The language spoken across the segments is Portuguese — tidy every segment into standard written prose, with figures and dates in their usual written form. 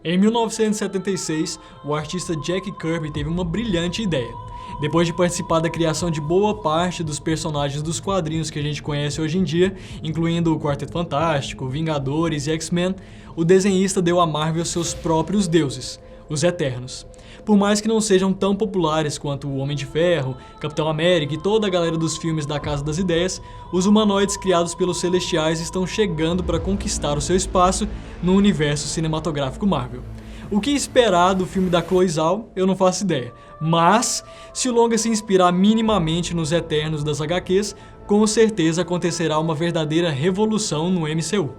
Em 1976, o artista Jack Kirby teve uma brilhante ideia. Depois de participar da criação de boa parte dos personagens dos quadrinhos que a gente conhece hoje em dia, incluindo o Quarteto Fantástico, Vingadores e X-Men, o desenhista deu à Marvel seus próprios deuses, os Eternos. Por mais que não sejam tão populares quanto o Homem de Ferro, Capitão América e toda a galera dos filmes da Casa das Ideias, os humanoides criados pelos Celestiais estão chegando para conquistar o seu espaço no universo cinematográfico Marvel. O que esperar do filme da Chloe Zhao, eu não faço ideia. Mas, se o longa se inspirar minimamente nos Eternos das HQs, com certeza acontecerá uma verdadeira revolução no MCU.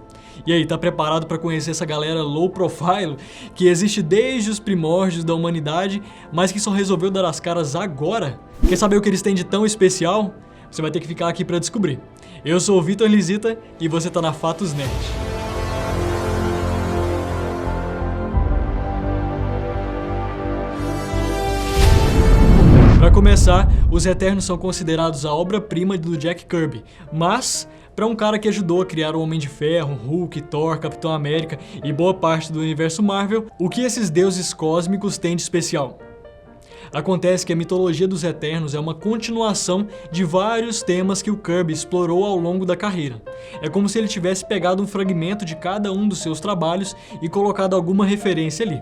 E aí, tá preparado para conhecer essa galera low profile que existe desde os primórdios da humanidade, mas que só resolveu dar as caras agora? Quer saber o que eles têm de tão especial? Você vai ter que ficar aqui para descobrir. Eu sou o Vitor Lisita e você tá na Fatos Nerd. Para começar, os Eternos são considerados a obra-prima do Jack Kirby, mas para um cara que ajudou a criar o Homem de Ferro, Hulk, Thor, Capitão América e boa parte do universo Marvel, o que esses deuses cósmicos têm de especial? Acontece que a mitologia dos Eternos é uma continuação de vários temas que o Kirby explorou ao longo da carreira. É como se ele tivesse pegado um fragmento de cada um dos seus trabalhos e colocado alguma referência ali.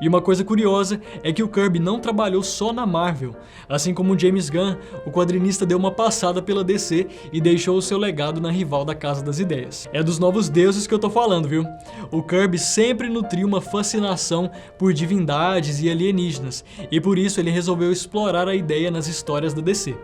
E uma coisa curiosa é que o Kirby não trabalhou só na Marvel. Assim como o James Gunn, o quadrinista deu uma passada pela DC e deixou o seu legado na rival da Casa das Ideias. É dos novos deuses que eu tô falando, viu? O Kirby sempre nutriu uma fascinação por divindades e alienígenas, e por isso ele resolveu explorar a ideia nas histórias da DC.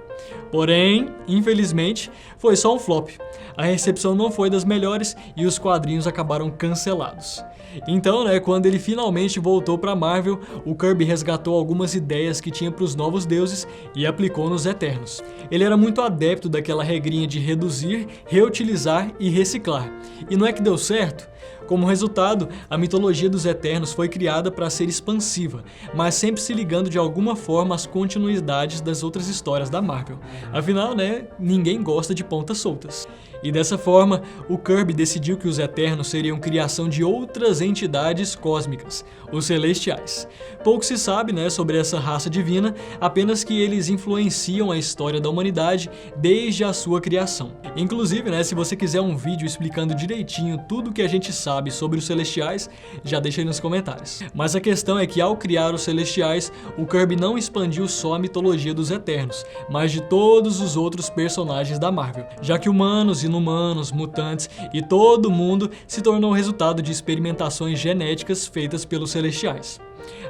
Porém, infelizmente, foi só um flop. A recepção não foi das melhores e os quadrinhos acabaram cancelados. Então, quando ele finalmente voltou para Marvel, o Kirby resgatou algumas ideias que tinha para os novos deuses e aplicou nos Eternos. Ele era muito adepto daquela regrinha de reduzir, reutilizar e reciclar. E não é que deu certo? Como resultado, a mitologia dos Eternos foi criada para ser expansiva, mas sempre se ligando de alguma forma às continuidades das outras histórias da Marvel. Afinal, ninguém gosta de pontas soltas. E dessa forma, o Kirby decidiu que os Eternos seriam criação de outras entidades cósmicas, os Celestiais. Pouco se sabe, sobre essa raça divina, apenas que eles influenciam a história da humanidade desde a sua criação. Inclusive, se você quiser um vídeo explicando direitinho tudo que a gente sabe sobre os Celestiais, já deixa aí nos comentários. Mas a questão é que ao criar os Celestiais, o Kirby não expandiu só a mitologia dos Eternos, mas de todos os outros personagens da Marvel, já que humanos, inumanos, mutantes e todo mundo se tornou resultado de experimentações genéticas feitas pelos Celestiais.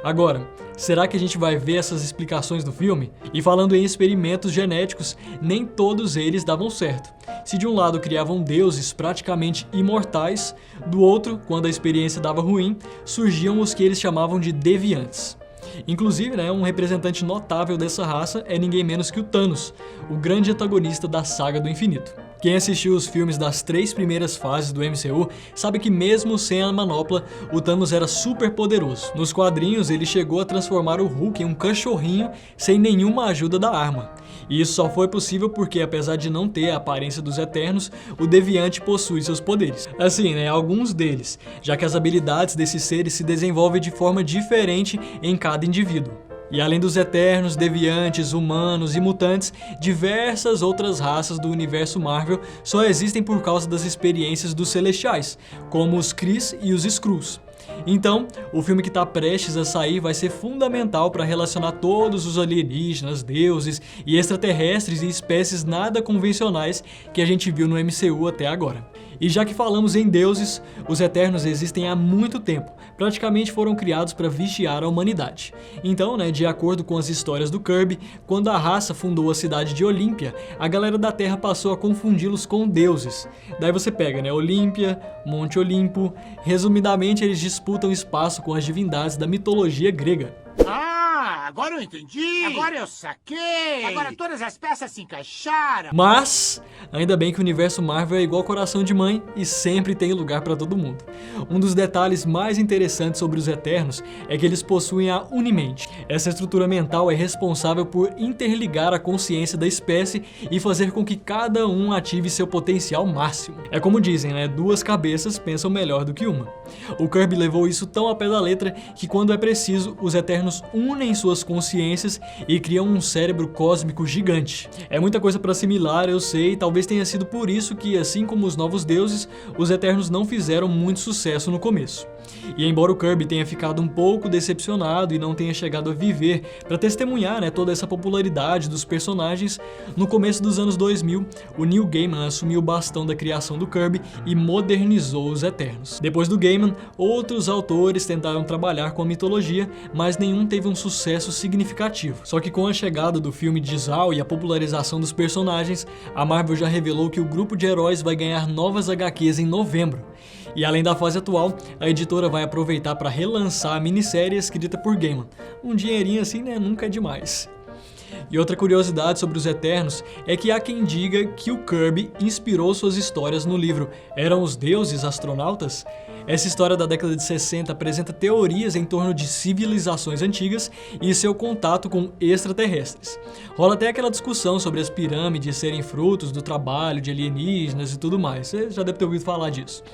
Agora, será que a gente vai ver essas explicações no filme? E falando em experimentos genéticos, nem todos eles davam certo. Se de um lado criavam deuses praticamente imortais, do outro, quando a experiência dava ruim, surgiam os que eles chamavam de deviantes. Inclusive, um representante notável dessa raça é ninguém menos que o Thanos, o grande antagonista da Saga do Infinito. Quem assistiu os filmes das 3 primeiras fases do MCU sabe que mesmo sem a manopla, o Thanos era super poderoso. Nos quadrinhos, ele chegou a transformar o Hulk em um cachorrinho sem nenhuma ajuda da arma. E isso só foi possível porque, apesar de não ter a aparência dos Eternos, o Deviante possui seus poderes. Assim, alguns deles, já que as habilidades desses seres se desenvolvem de forma diferente em cada indivíduo. E além dos Eternos, Deviantes, Humanos e Mutantes, diversas outras raças do universo Marvel só existem por causa das experiências dos Celestiais, como os Kree e os Skrulls. Então, o filme que está prestes a sair vai ser fundamental para relacionar todos os alienígenas, deuses e extraterrestres e espécies nada convencionais que a gente viu no MCU até agora. E já que falamos em deuses, os Eternos existem há muito tempo, praticamente foram criados para vigiar a humanidade. Então, de acordo com as histórias do Kirby, quando a raça fundou a cidade de Olímpia, a galera da Terra passou a confundi-los com deuses. Daí você pega, Olímpia, Monte Olimpo, resumidamente eles disputam espaço com as divindades da mitologia grega. agora eu entendi. Agora eu saquei. Agora todas as peças se encaixaram. Mas, ainda bem que o universo Marvel é igual coração de mãe e sempre tem lugar pra todo mundo. Um dos detalhes mais interessantes sobre os Eternos é que eles possuem a Unimente. Essa estrutura mental é responsável por interligar a consciência da espécie e fazer com que cada um ative seu potencial máximo. É como dizem, né? Duas cabeças pensam melhor do que uma. O Kirby levou isso tão ao pé da letra que quando é preciso, os Eternos unem suas consciências e criam um cérebro cósmico gigante. É muita coisa para assimilar, eu sei, talvez tenha sido por isso que, assim como os Novos Deuses, os Eternos não fizeram muito sucesso no começo. E embora o Kirby tenha ficado um pouco decepcionado e não tenha chegado a viver para testemunhar, né, toda essa popularidade dos personagens, no começo dos anos 2000, o Neil Gaiman assumiu o bastão da criação do Kirby e modernizou os Eternos. Depois do Gaiman, outros autores tentaram trabalhar com a mitologia, mas nenhum teve um sucesso significativo. Só que com a chegada do filme de Zhao e a popularização dos personagens, a Marvel já revelou que o grupo de heróis vai ganhar novas HQs em novembro. E além da fase atual, a editora vai aproveitar para relançar a minissérie escrita por Gaiman. Um dinheirinho assim, né, nunca é demais. E outra curiosidade sobre os Eternos é que há quem diga que o Kirby inspirou suas histórias no livro Eram os Deuses Astronautas? Essa história da década de 60 apresenta teorias em torno de civilizações antigas e seu contato com extraterrestres. Rola até aquela discussão sobre as pirâmides serem frutos do trabalho de alienígenas e tudo mais. Você já deve ter ouvido falar disso.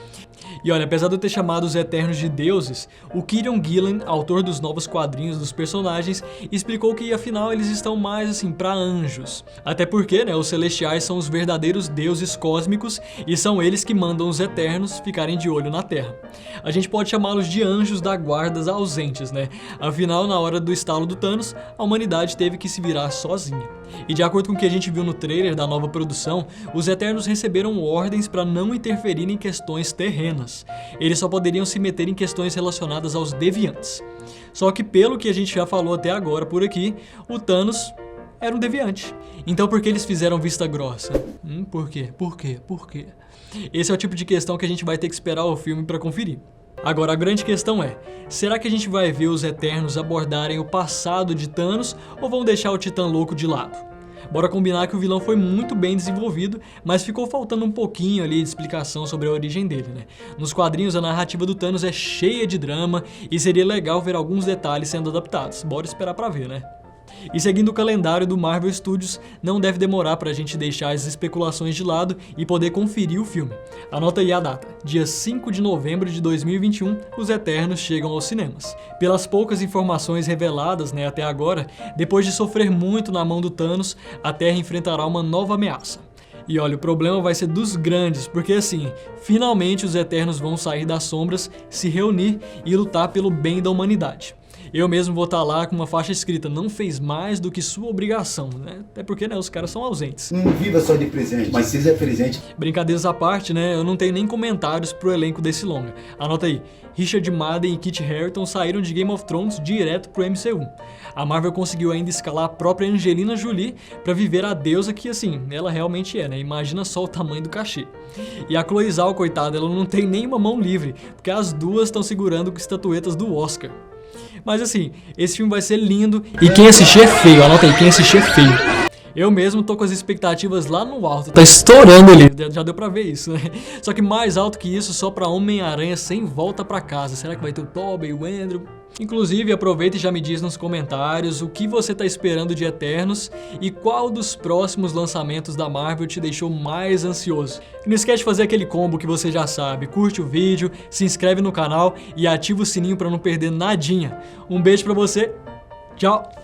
E olha, apesar de eu ter chamado os Eternos de deuses, o Kieron Gillen, autor dos novos quadrinhos dos personagens, explicou que afinal eles estão mais assim pra anjos. Até porque, né, os Celestiais são os verdadeiros deuses cósmicos e são eles que mandam os Eternos ficarem de olho na Terra. A gente pode chamá-los de anjos da guarda ausentes, né? Afinal, na hora do estalo do Thanos, a humanidade teve que se virar sozinha. E de acordo com o que a gente viu no trailer da nova produção, os Eternos receberam ordens para não interferir em questões terrenas. Eles só poderiam se meter em questões relacionadas aos deviantes. Só que pelo que a gente já falou até agora por aqui, o Thanos era um deviante. Então por que eles fizeram vista grossa? Por quê? Por quê? Por quê? Esse é o tipo de questão que a gente vai ter que esperar o filme para conferir. Agora, a grande questão é, será que a gente vai ver os Eternos abordarem o passado de Thanos ou vão deixar o Titã Louco de lado? Bora combinar que o vilão foi muito bem desenvolvido, mas ficou faltando um pouquinho ali de explicação sobre a origem dele, né? Nos quadrinhos, a narrativa do Thanos é cheia de drama e seria legal ver alguns detalhes sendo adaptados. Bora esperar pra ver, né? E seguindo o calendário do Marvel Studios, não deve demorar pra gente deixar as especulações de lado e poder conferir o filme. Anota aí a data, dia 5 de novembro de 2021, os Eternos chegam aos cinemas. Pelas poucas informações reveladas, né, até agora, depois de sofrer muito na mão do Thanos, a Terra enfrentará uma nova ameaça. E olha, o problema vai ser dos grandes, porque assim, finalmente os Eternos vão sair das sombras, se reunir e lutar pelo bem da humanidade. Eu mesmo vou estar lá com uma faixa escrita, não fez mais do que sua obrigação, né? Até porque, né, os caras são ausentes. Não viva só de presente, mas seja presente. Brincadeiras à parte, né, eu não tenho nem comentários pro elenco desse longa. Anota aí, Richard Madden e Kit Harington saíram de Game of Thrones direto pro MCU. A Marvel conseguiu ainda escalar a própria Angelina Jolie pra viver a deusa que, assim, ela realmente é, né? Imagina só o tamanho do cachê. E a Chloe Zhao, coitada, ela não tem nenhuma mão livre, porque as duas estão segurando estatuetas do Oscar. Mas assim, esse filme vai ser lindo e quem assistir é feio, anota aí, quem assistir é feio. Eu mesmo tô com as expectativas lá no alto, tá estourando ali, já deu pra ver isso, né? Só que mais alto que isso só pra Homem-Aranha sem volta pra casa. Será que vai ter o Tobey, o Andrew? Inclusive, aproveita e já me diz nos comentários o que você tá esperando de Eternos e qual dos próximos lançamentos da Marvel te deixou mais ansioso. E não esquece de fazer aquele combo que você já sabe, curte o vídeo, se inscreve no canal e ativa o sininho pra não perder nadinha. Um beijo pra você, tchau!